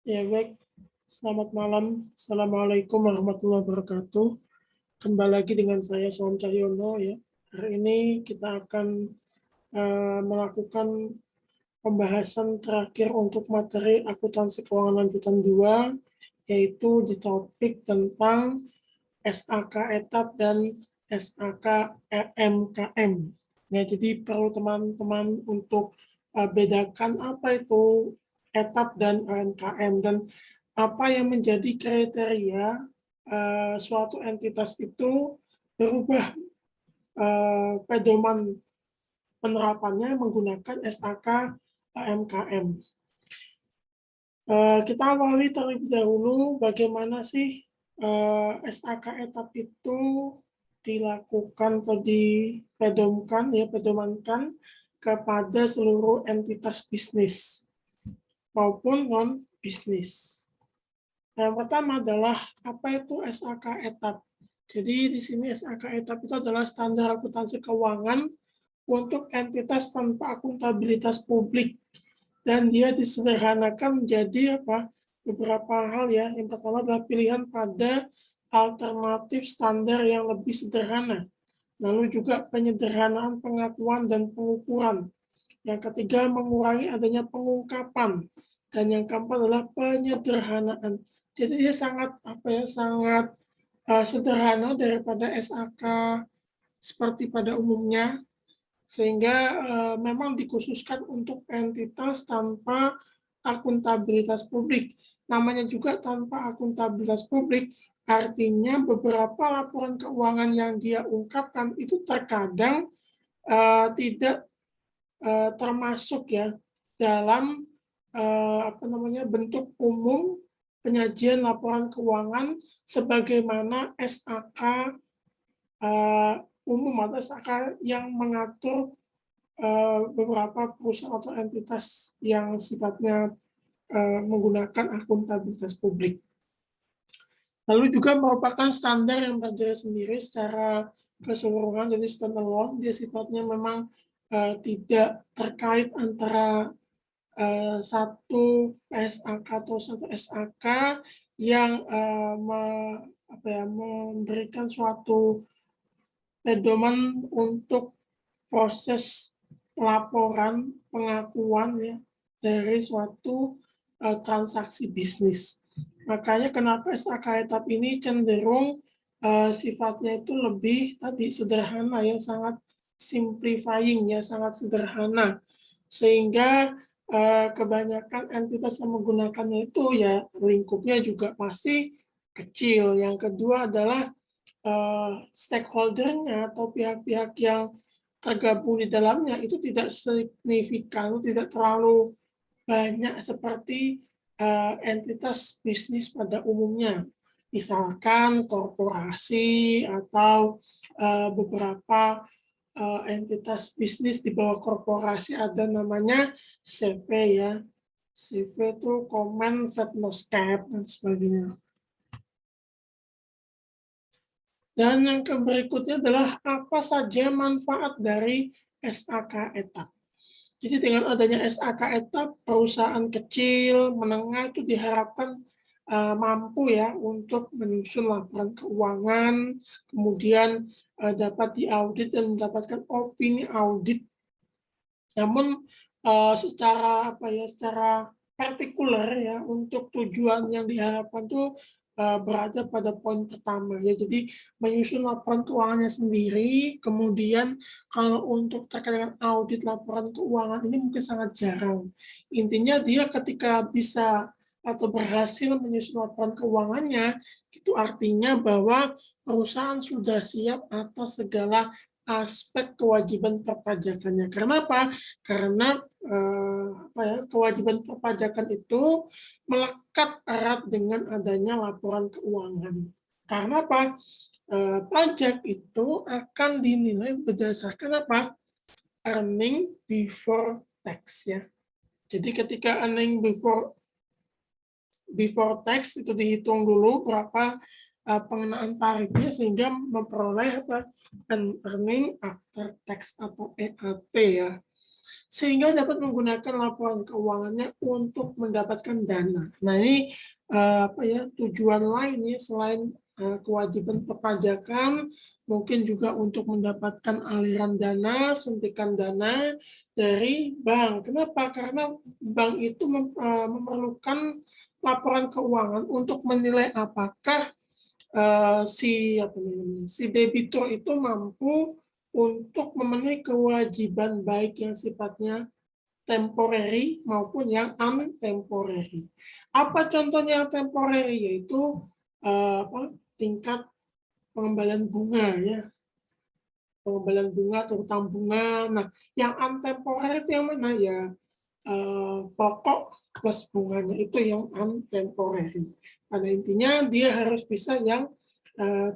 Ya, baik. Selamat malam. Assalamualaikum warahmatullahi wabarakatuh. Kembali lagi dengan saya, Sohon Cahyono. Ya. Hari ini kita akan melakukan pembahasan terakhir untuk materi akuntansi keuangan lanjutan 2, yaitu di topik tentang SAK etap dan SAK MKM. Ya, jadi perlu teman-teman untuk bedakan apa itu etap dan UMKM dan apa yang menjadi kriteria suatu entitas itu berubah pedoman penerapannya menggunakan SAK UMKM. Kita awali terlebih dahulu bagaimana sih SAK etap itu dilakukan atau dipedomankan kepada seluruh entitas bisnis maupun non bisnis. Yang pertama adalah apa itu SAK etap. Jadi di sini SAK etap itu adalah standar akuntansi keuangan untuk entitas tanpa akuntabilitas publik, dan dia disederhanakan menjadi beberapa hal ya. Yang pertama adalah pilihan pada alternatif standar yang lebih sederhana. Lalu juga penyederhanaan pengakuan dan pengukuran. Yang ketiga, mengurangi adanya pengungkapan. Dan yang keempat adalah penyederhanaan. Jadi dia sangat sangat sederhana daripada SAK seperti pada umumnya, sehingga memang dikhususkan untuk entitas tanpa akuntabilitas publik. Namanya juga tanpa akuntabilitas publik, artinya beberapa laporan keuangan yang dia ungkapkan itu terkadang tidak termasuk ya dalam bentuk umum penyajian laporan keuangan sebagaimana SAK umum atau SAK yang mengatur beberapa perusahaan atau entitas yang sifatnya menggunakan akuntabilitas publik. Lalu juga merupakan standar yang berdiri sendiri secara keseluruhan, jadi standalone. Dia sifatnya memang tidak terkait antara satu SAK atau satu SAK yang memberikan suatu pedoman untuk proses laporan pengakuan ya dari suatu transaksi bisnis. Makanya kenapa SAK etap ini cenderung sifatnya itu lebih sederhana ya, sangat simplifying ya, sangat sederhana, sehingga kebanyakan entitas yang menggunakannya itu ya lingkupnya juga pasti kecil. Yang kedua adalah stakeholder-nya atau pihak-pihak yang tergabung di dalamnya itu tidak signifikan, tidak terlalu banyak seperti entitas bisnis pada umumnya. Misalkan korporasi atau beberapa entitas bisnis di bawah korporasi ada namanya CV ya. CV itu Common Set Loss Cap dan sebagainya. Dan yang berikutnya adalah apa saja manfaat dari SAK etap. Jadi dengan adanya SAK etap, perusahaan kecil, menengah itu diharapkan mampu ya untuk menyusun laporan keuangan, kemudian dapat diaudit dan mendapatkan opini audit. Namun secara secara partikular ya, untuk tujuan yang diharapkan itu berada pada poin pertama ya. Jadi menyusun laporan keuangannya sendiri, kemudian kalau untuk terkait dengan audit laporan keuangan ini mungkin sangat jarang. Intinya dia ketika bisa atau berhasil menyusun laporan keuangannya, itu artinya bahwa perusahaan sudah siap atas segala aspek kewajiban perpajakannya. Karena apa? Karena kewajiban perpajakan itu melekat erat dengan adanya laporan keuangan. Karena apa? Pajak itu akan dinilai berdasarkan apa? Earning before tax ya. Jadi ketika earning before tax itu dihitung dulu berapa pengenaan tarifnya sehingga memperoleh earning after tax atau EAT ya. sehingga dapat menggunakan laporan keuangannya untuk mendapatkan dana. Nah, ini tujuan lain ya selain kewajiban perpajakan, mungkin juga untuk mendapatkan aliran dana, suntikan dana dari bank. Kenapa? Karena bank itu memerlukan laporan keuangan untuk menilai apakah si debitur itu mampu untuk memenuhi kewajiban baik yang sifatnya temporary maupun yang untemporary. Apa contohnya yang temporary? Yaitu tingkat pengembalian bunga ya, pengembalian bunga atau utang bunga. Nah, yang untemporary itu yang mana ya? Pokok plus bunganya itu yang untemporary. Pada intinya dia harus bisa yang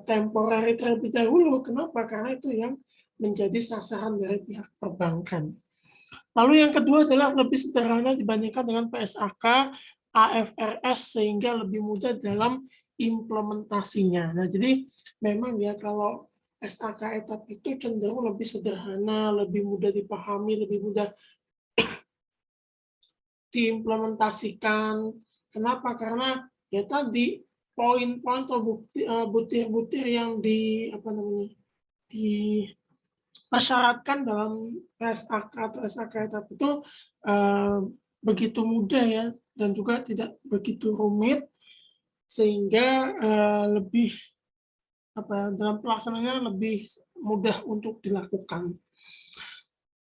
temporary terlebih dahulu. Kenapa? Karena itu yang menjadi sasaran dari pihak perbankan. Lalu yang kedua adalah lebih sederhana dibandingkan dengan PSAK, AFRS sehingga lebih mudah dalam implementasinya. Nah, jadi memang ya kalau SAK etap itu cenderung lebih sederhana, lebih mudah dipahami, lebih mudah diimplementasikan. Kenapa? Karena ya tadi poin-poin atau butir-butir yang dipersyaratkan dalam SAK atau SAK etap itu begitu mudah ya dan juga tidak begitu rumit sehingga lebih dalam pelaksanaannya lebih mudah untuk dilakukan.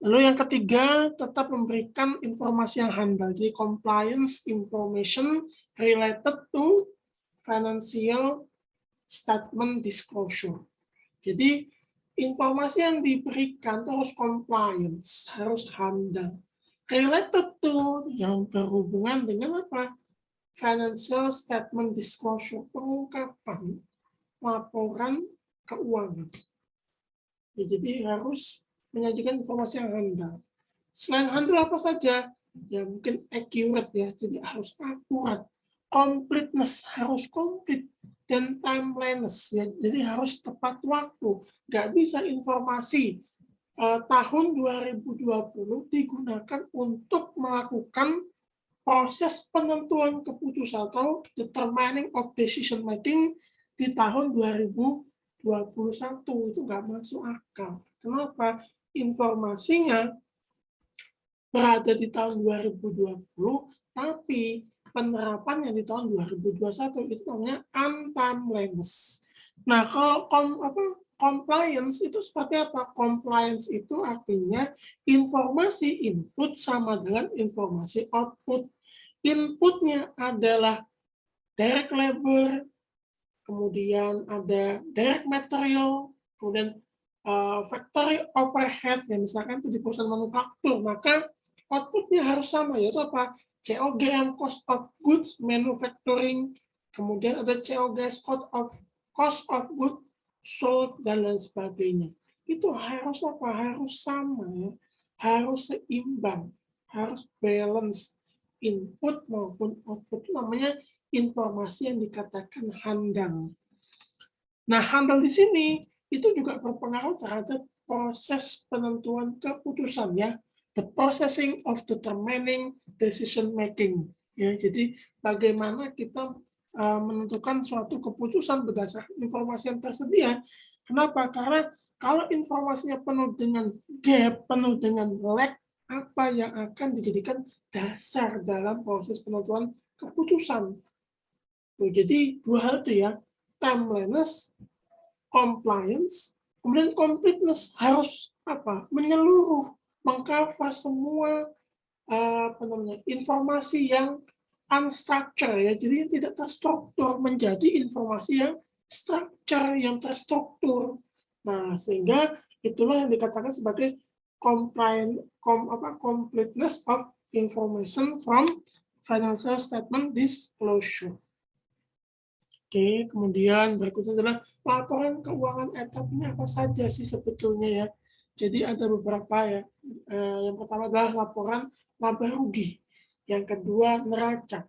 Lalu yang ketiga, tetap memberikan informasi yang handal. Jadi compliance information related to financial statement disclosure. Jadi informasi yang diberikan harus compliance, harus handal. Related to yang berhubungan dengan apa? Financial statement disclosure, pengungkapan laporan keuangan. Ya, jadi harus menyajikan informasi yang handal. Selain handal apa saja? Ya mungkin accurate ya, jadi harus akurat. Completeness harus komplit dan timeliness ya, jadi harus tepat waktu. Nggak bisa informasi tahun 2020 digunakan untuk melakukan proses penentuan keputusan atau determining of decision making di tahun 2021 itu nggak masuk akal. Kenapa? Informasinya berada di tahun 2020, tapi penerapannya di tahun 2021 itu namanya untimeliness. Nah, kalau compliance itu seperti apa? Compliance itu artinya informasi input sama dengan informasi output. Inputnya adalah direct labor, kemudian ada direct material, kemudian factory overhead, ya misalkan itu di perusahaan manufaktur, maka outputnya harus sama, yaitu apa? COGM, cost of goods manufacturing, kemudian ada COGS, cost of goods sold, dan lain sebagainya. Itu harus apa? Harus sama, ya. Harus seimbang, harus balance input maupun output. Itu namanya informasi yang dikatakan handal. Nah, handal di sini itu juga berpengaruh terhadap proses penentuan keputusan ya, the processing of determining decision making. Ya, jadi bagaimana kita menentukan suatu keputusan berdasarkan informasi yang tersedia. Kenapa? Karena kalau informasinya penuh dengan gap, penuh dengan lag, apa yang akan dijadikan dasar dalam proses penentuan keputusan. Jadi dua hal itu ya, timeliness, compliance, kemudian completeness harus apa? Menyeluruh, mengcover semua informasi yang unstructured ya, jadi tidak terstruktur menjadi informasi yang structure, yang terstruktur. Nah, sehingga itulah yang dikatakan sebagai completeness of information from financial statement disclosure. Oke, kemudian berikutnya adalah laporan keuangan etap ini apa saja sih sebetulnya ya. Jadi ada beberapa ya. Yang pertama adalah laporan laba rugi. Yang kedua neraca.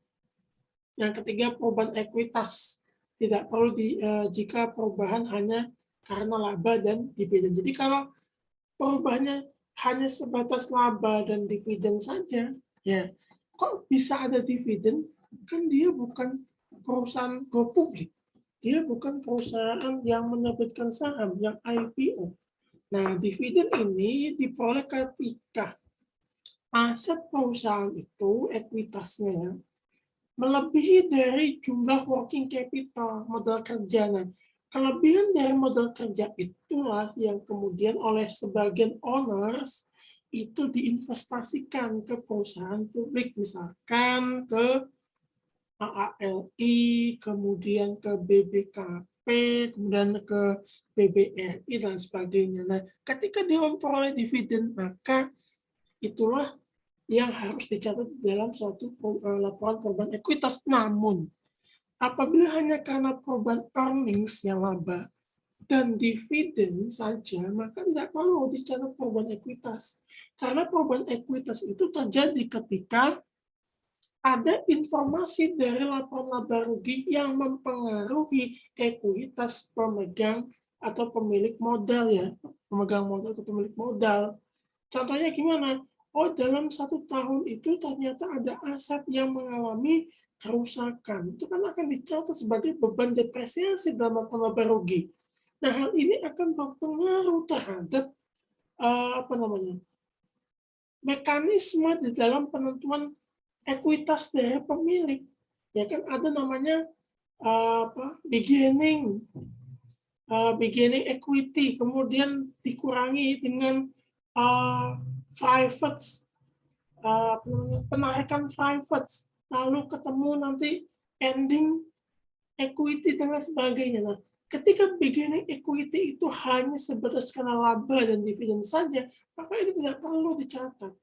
Yang ketiga perubahan ekuitas. Tidak perlu jika perubahan hanya karena laba dan dividen. Jadi kalau perubahannya hanya sebatas laba dan dividen saja, ya kok bisa ada dividen? Kan dia bukan perusahaan go publik, dia bukan perusahaan yang menerbitkan saham, yang IPO. Nah, dividen ini diperoleh ketika aset perusahaan itu, ekuitasnya, melebihi dari jumlah working capital, modal kerja. Nah, kelebihan dari modal kerja itulah yang kemudian oleh sebagian owners itu diinvestasikan ke perusahaan publik, misalkan ke AALI, kemudian ke BBKP, kemudian ke BBRI, dan sebagainya. Nah, ketika dia memperoleh dividen, maka itulah yang harus dicatat dalam suatu laporan perubahan ekuitas. Namun, apabila hanya karena perubahan earnings yang laba dan dividen saja, maka tidak perlu dicatat perubahan ekuitas. Karena perubahan ekuitas itu terjadi ketika ada informasi dari laporan laba rugi yang mempengaruhi ekuitas pemegang atau pemilik modal, ya, pemegang modal atau pemilik modal. Contohnya gimana? Oh, dalam 1 tahun itu ternyata ada aset yang mengalami kerusakan. Itu kan akan dicatat sebagai beban depresiasi dalam laporan laba rugi. Nah, hal ini akan berpengaruh terhadap apa namanya, mekanisme di dalam penentuan ekuitas dari pemilik. Ya kan ada namanya beginning equity, kemudian dikurangi dengan private, penarikan private, lalu ketemu nanti ending equity dan sebagainya. Nah, ketika beginning equity itu hanya sebatas karena laba dan dividen saja, maka itu tidak perlu dicatat.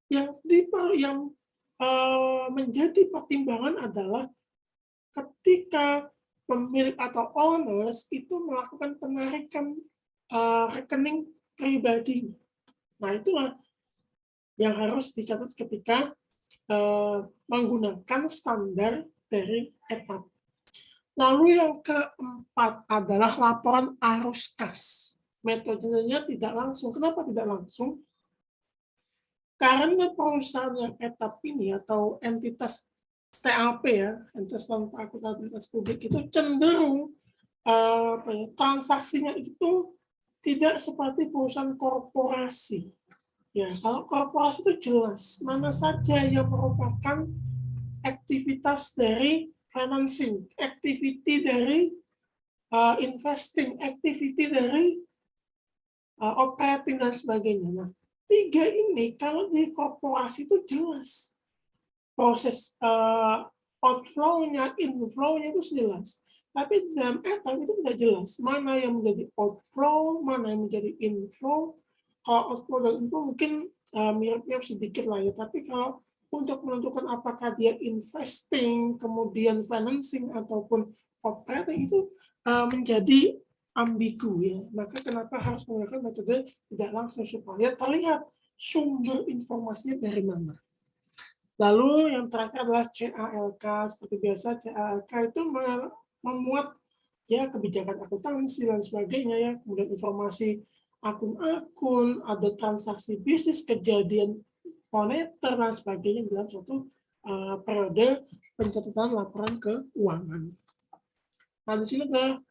Yang menjadi pertimbangan adalah ketika pemilik atau owners itu melakukan penarikan rekening pribadi. Nah, itulah yang harus dicatat ketika menggunakan standar dari etap. Lalu yang keempat adalah laporan arus kas. Metodenya tidak langsung. Kenapa tidak langsung? Karena perusahaan yang etap ini atau entitas TAP, ya, entitas tanpa akuntabilitas publik, itu cenderung transaksinya itu tidak seperti perusahaan korporasi. Ya, kalau korporasi itu jelas mana saja yang merupakan aktivitas dari financing, activity dari investing, activity dari operating dan sebagainya. Nah, 3 ini kalau di korporasi itu jelas proses outflow-nya, inflow-nya itu jelas. Tapi dalam etap itu tidak jelas mana yang menjadi outflow, mana yang menjadi inflow. Kalau outflow dan inflow mungkin mirip-mirip sedikit lah ya. Tapi kalau untuk menentukan apakah dia investing, kemudian financing ataupun operating, itu menjadi ambigu, ya. Maka kenapa harus menggunakan metode tidak langsung supaya terlihat sumber informasinya dari mana. Lalu yang terakhir adalah CALK. Seperti biasa, CALK itu memuat ya kebijakan akuntansi dan sebagainya, ya. Kemudian informasi akun-akun, ada transaksi bisnis, kejadian moneter dan sebagainya dalam suatu periode pencatatan laporan keuangan. Nah, di sini adalah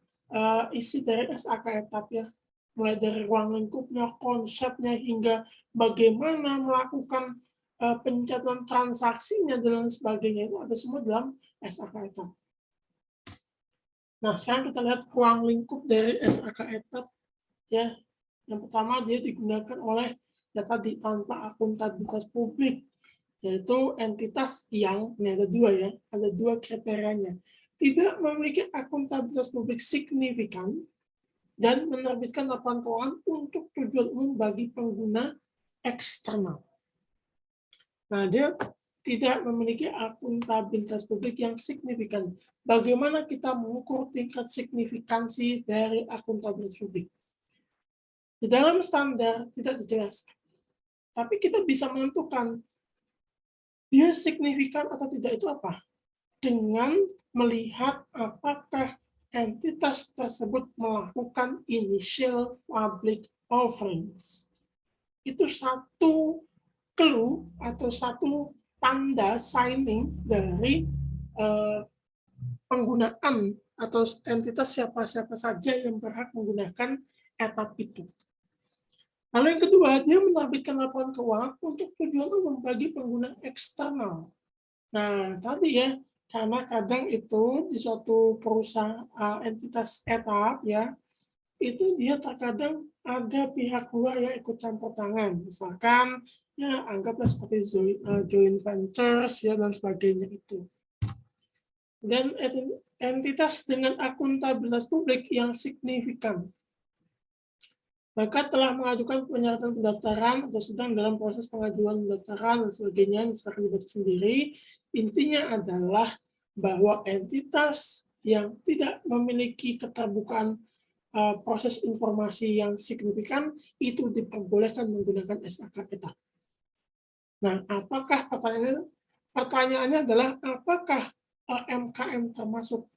isi dari SAK etap, ya. Mulai dari ruang lingkupnya, konsepnya, hingga bagaimana melakukan pencatatan transaksinya dan sebagainya, itu ada semua dalam SAK etap. Nah, sekarang kita lihat ruang lingkup dari SAK etap, ya. Yang pertama, dia digunakan oleh data tanpa akuntabilitas publik, yaitu entitas yang, ini ada 2, ya, ada 2 kriterianya. Tidak memiliki akuntabilitas publik signifikan dan menerbitkan laporan keuangan untuk tujuan umum bagi pengguna eksternal. Nah, dia tidak memiliki akuntabilitas publik yang signifikan. Bagaimana kita mengukur tingkat signifikansi dari akuntabilitas publik? Di dalam standar tidak dijelaskan. Tapi kita bisa menentukan dia signifikan atau tidak itu apa? Dengan melihat apakah entitas tersebut melakukan initial public offerings. itu satu clue atau satu tanda signing dari penggunaan atau entitas siapa-siapa saja yang berhak menggunakan etap itu. Lalu yang kedua, dia menerbitkan laporan keuangan untuk tujuan umum bagi pengguna eksternal. Nah, tadi ya, karena kadang itu di suatu perusahaan entitas etap ya, itu dia terkadang ada pihak luar yang ikut campur tangan. Misalkan ya anggaplah seperti joint ventures ya dan sebagainya itu. Dan entitas dengan akuntabilitas publik yang signifikan. Maka telah mengajukan penyertaan pendaftaran atau sedang dalam proses pengajuan pendaftaran dan sebagainya, misalkan dibaca sendiri, intinya adalah bahwa entitas yang tidak memiliki keterbukaan proses informasi yang signifikan itu diperbolehkan menggunakan SAK etap. Nah, apakah pertanyaannya adalah apakah MKM termasuk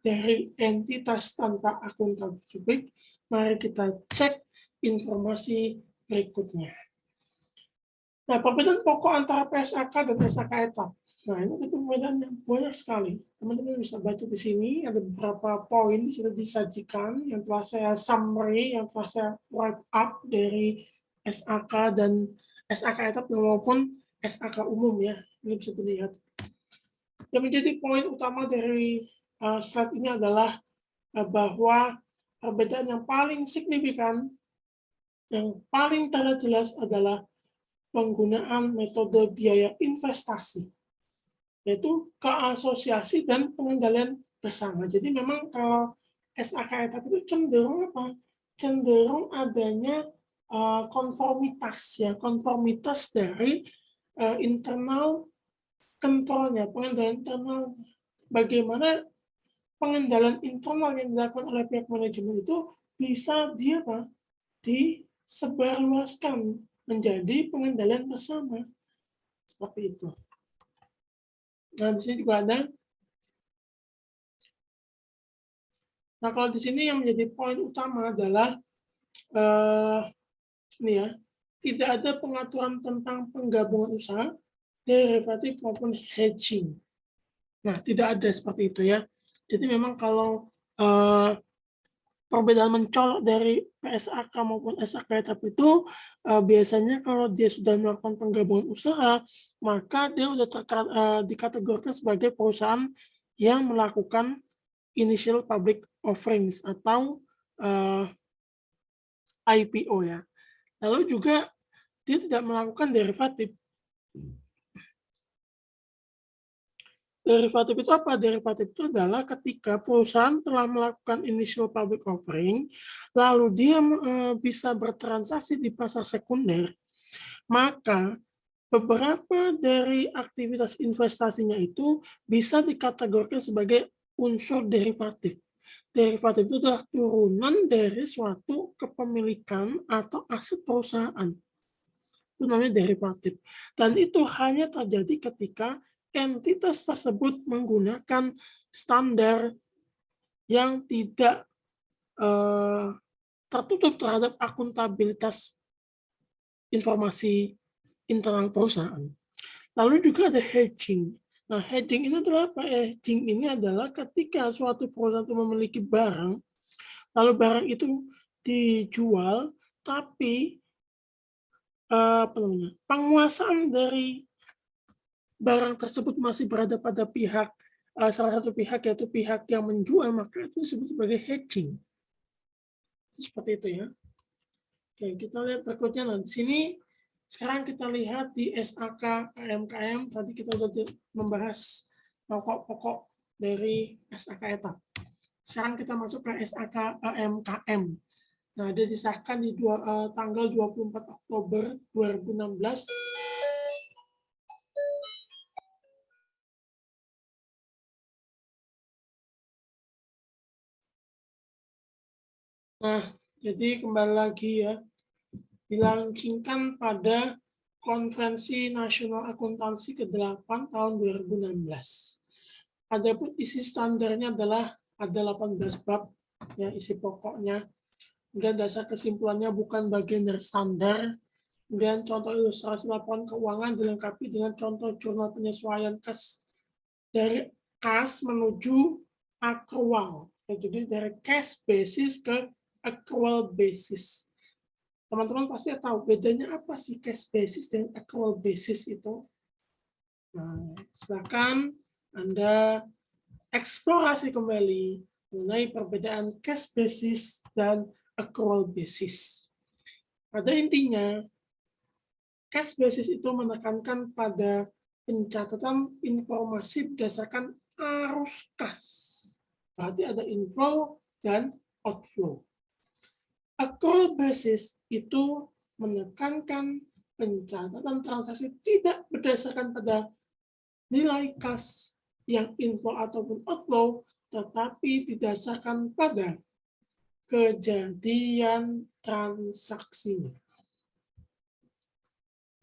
dari entitas tanpa akuntabilitas publik? Mari kita cek informasi berikutnya. Nah, perbedaan pokok antara PSAK dan SAK etap. Nah, ini ada perbedaan yang banyak sekali. Teman-teman bisa baca di sini, ada beberapa poin di sini disajikan yang telah saya summary, yang telah saya write up dari SAK dan SAK etap maupun SAK umum ya. Ini bisa dilihat. Yang menjadi poin utama dari slide ini adalah bahwa perbedaan yang paling signifikan, yang paling terlihat jelas adalah penggunaan metode biaya investasi, yaitu keasosiasi dan pengendalian bersama. Jadi memang kalau SAK etap itu cenderung apa? Cenderung adanya konformitas ya, konformitas dari internal kontrolnya, pengendalian internal. Bagaimana pengendalian internal yang dilakukan oleh pihak manajemen itu bisa disebarluaskan menjadi pengendalian bersama. Seperti itu. Nah, di sini juga ada. Nah, kalau di sini yang menjadi poin utama adalah ini ya, tidak ada pengaturan tentang penggabungan usaha, derivatif maupun hedging. Nah, tidak ada seperti itu ya. Jadi memang kalau perbedaan mencolok dari PSAK maupun SAK etap itu biasanya kalau dia sudah melakukan penggabungan usaha, maka dia sudah dikategorikan sebagai perusahaan yang melakukan initial public offerings atau IPO ya. Lalu juga dia tidak melakukan derivatif. Derivatif itu apa? Derivatif itu adalah ketika perusahaan telah melakukan initial public offering, lalu dia bisa bertransaksi di pasar sekunder, maka beberapa dari aktivitas investasinya itu bisa dikategorikan sebagai unsur derivatif. Derivatif itu adalah turunan dari suatu kepemilikan atau aset perusahaan. Itu namanya derivatif. Dan itu hanya terjadi ketika entitas tersebut menggunakan standar yang tidak tertutup terhadap akuntabilitas informasi internal perusahaan. Lalu juga ada hedging. Nah, hedging ini adalah apa? Hedging ini adalah ketika suatu perusahaan itu memiliki barang, lalu barang itu dijual, tapi penguasaan dari barang tersebut masih berada pada pihak salah satu pihak, yaitu pihak yang menjual, maka itu disebut sebagai hedging. Seperti itu ya. Oke, kita lihat berikutnya. Nah, di sini sekarang kita lihat di SAK AMKM. Tadi kita sudah membahas pokok-pokok dari SAK etap. Sekarang kita masuk ke SAK AMKM. Nah, dia disahkan di tanggal 24 Oktober 2016. Nah, jadi kembali lagi ya, dilaunchingkan pada Konferensi Nasional Akuntansi ke-8 tahun 2016. Adapun isi standarnya adalah ada 18 bab, ya isi pokoknya. Kemudian dasar kesimpulannya bukan bagian dari standar, Kemudian contoh ilustrasi laporan keuangan dilengkapi dengan contoh jurnal penyesuaian kas dari kas menuju accrual. Jadi dari cash basis ke accrual basis. Teman-teman pasti tahu bedanya apa sih cash basis dan accrual basis itu. Nah, silakan Anda eksplorasi kembali mengenai perbedaan cash basis dan accrual basis. Pada intinya, cash basis itu menekankan pada pencatatan informasi berdasarkan arus kas. Berarti ada inflow dan outflow. Accrual basis itu menekankan pencatatan transaksi tidak berdasarkan pada nilai kas yang inflow ataupun outflow, tetapi didasarkan pada kejadian transaksinya.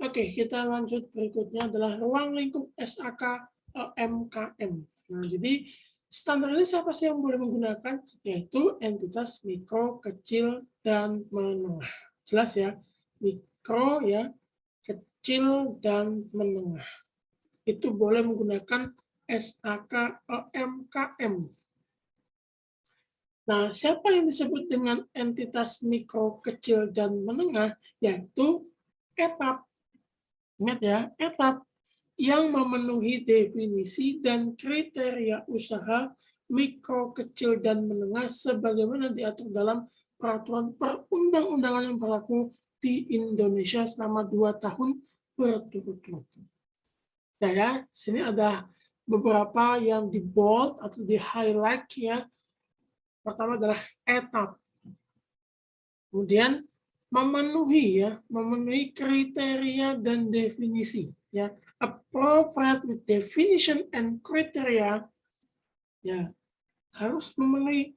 Oke, kita lanjut berikutnya adalah ruang lingkup SAK MKM. Nah, jadi standar ini siapa sih yang boleh menggunakan? Yaitu entitas mikro, kecil, dan menengah. Jelas ya, mikro ya, kecil, dan menengah. Itu boleh menggunakan SAK MKM. Nah, siapa yang disebut dengan entitas mikro, kecil, dan menengah? Yaitu etap. Ingat ya, etap yang memenuhi definisi dan kriteria usaha mikro, kecil, dan menengah sebagaimana diatur dalam peraturan perundang-undangan yang berlaku di Indonesia selama 2 tahun berturut-turut. Nah ya, sini ada beberapa yang di bold atau di highlight ya. Pertama adalah etap. Kemudian memenuhi kriteria dan definisi ya, appropriate with definition and criteria ya, harus memenuhi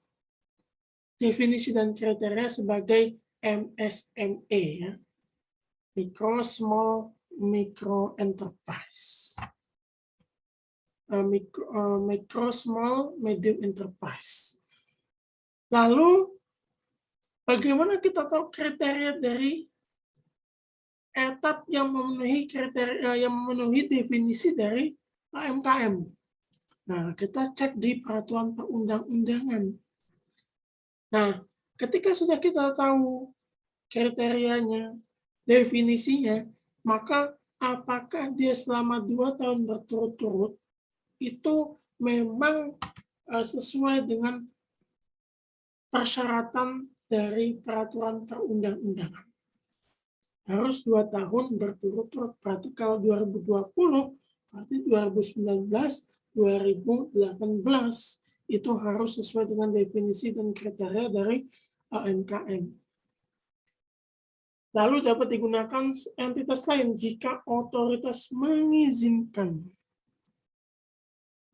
definisi dan kriteria sebagai MSME ya, micro small micro enterprise, micro small medium enterprise. Lalu bagaimana kita tahu kriteria dari etap yang memenuhi kriteria, yang memenuhi definisi dari AMKM? Nah, kita cek di peraturan perundang-undangan. Nah, ketika sudah kita tahu kriterianya, definisinya, maka apakah dia selama 2 tahun berturut-turut itu memang sesuai dengan persyaratan dari peraturan perundang-undangan. Harus 2 tahun berturut-turut. Berarti kalau 2020, berarti 2019, 2018 itu harus sesuai dengan definisi dan kriteria dari AMKM. Lalu dapat digunakan entitas lain jika otoritas mengizinkan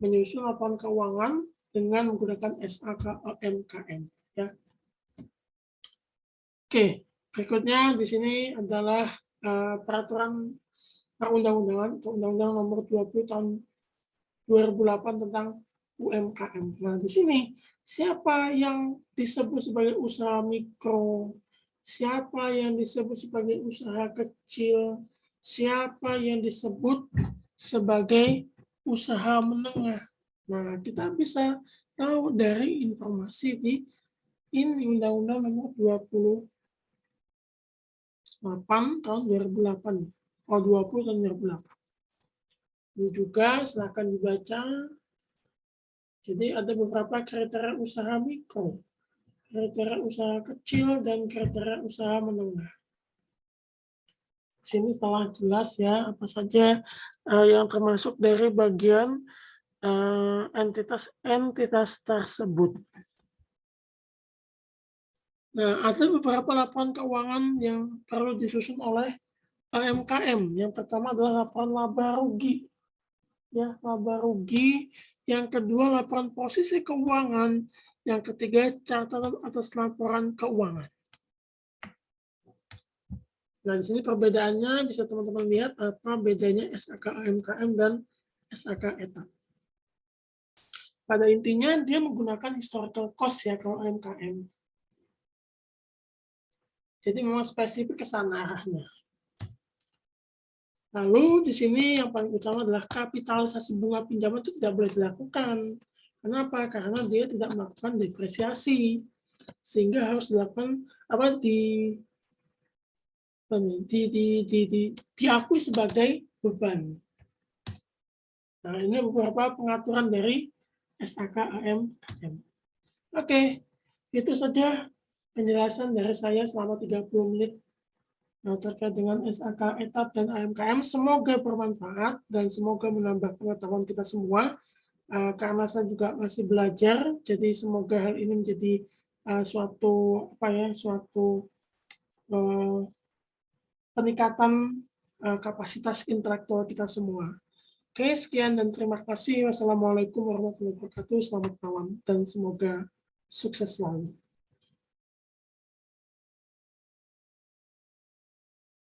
menyusun laporan keuangan dengan menggunakan SAK AMKM. Ya. Oke. Berikutnya di sini adalah peraturan perundang-undangan Undang-Undang Nomor 20 Tahun 2008 tentang UMKM. Nah, di sini siapa yang disebut sebagai usaha mikro, siapa yang disebut sebagai usaha kecil, siapa yang disebut sebagai usaha menengah. Nah, kita bisa tahu dari informasi di ini Undang-Undang Nomor 28 tahun 2008. 20 tahun 2008. Ini juga silakan dibaca. Jadi ada beberapa kriteria usaha mikro, kriteria usaha kecil, dan kriteria usaha menengah. Di sini telah jelas ya apa saja yang termasuk dari bagian entitas tersebut. Nah, ada beberapa laporan keuangan yang perlu disusun oleh AMKM. Yang pertama adalah laporan laba rugi. Ya, laba rugi. Yang kedua, laporan posisi keuangan. Yang ketiga, catatan atas laporan keuangan. Nah, di sini perbedaannya bisa teman-teman lihat apa bedanya SAK AMKM dan SAK etap. Pada intinya dia menggunakan historical cost ya kalau AMKM. Jadi memang spesifik ke sana arahnya. Lalu di sini yang paling utama adalah kapitalisasi bunga pinjaman itu tidak boleh dilakukan. Kenapa? Karena dia tidak melakukan depresiasi, sehingga harus dilakukan diakui sebagai beban. Nah, ini beberapa pengaturan dari SAK-AM-KM. Oke, itu saja penjelasan dari saya selama 30 menit terkait dengan SAK etap dan AMKM. Semoga bermanfaat dan semoga menambah pengetahuan kita semua. Karena saya juga masih belajar, jadi semoga hal ini menjadi suatu peningkatan kapasitas intelektual kita semua. Oke, sekian dan terima kasih. Wassalamualaikum warahmatullahi wabarakatuh. Selamat malam dan semoga sukses selalu.